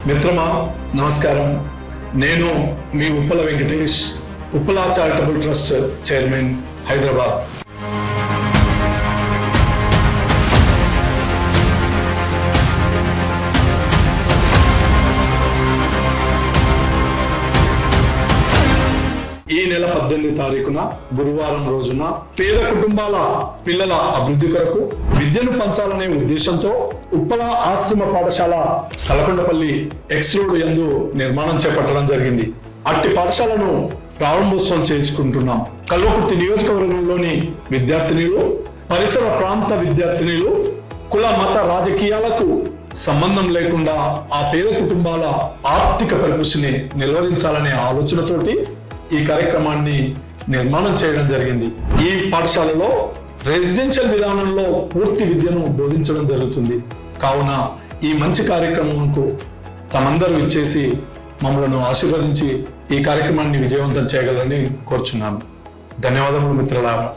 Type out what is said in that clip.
మిత్రమా నమస్కారం. నేను మీ Uppala Venkatesh, Uppala charitable trust chairman, Hyderabad. ఈ నెల 18 తారీఖున గురువారం రోజున పేద కుటుంబాల పిల్లల అభివృద్ధి కొరకు విద్యను పంచాలనే ఉద్దేశంతో ఉప్పల ఆశ్రమ పాఠశాల కలకొండపల్లి ఎక్స్ రోడ్ యందు నిర్మాణం చేపట్టడం జరిగింది. అట్టి పాఠశాలను ప్రారంభోత్సవం చేసుకుంటున్నాం. కల్వకుర్తి నియోజకవర్గంలోని విద్యార్థినులు, పరిసర ప్రాంత విద్యార్థినులు కుల మత రాజకీయాలకు సంబంధం లేకుండా ఆ పేద కుటుంబాల ఆర్థిక పరిపుష్టిని నిలువరించాలనే ఆలోచనతోటి ఈ కార్యక్రమాన్ని నిర్మాణం చేయడం జరిగింది. ఈ పాఠశాలలో రెసిడెన్షియల్ విధానంలో పూర్తి విద్యను బోధించడం జరుగుతుంది. కావున ఈ మంచి కార్యక్రమంకు తమందరూ ఇచ్చేసి మమ్మల్ని ఆశీర్వదించి ఈ కార్యక్రమాన్ని విజయవంతం చేయగలని కోరుచున్నాను. ధన్యవాదములు మిత్రులారా.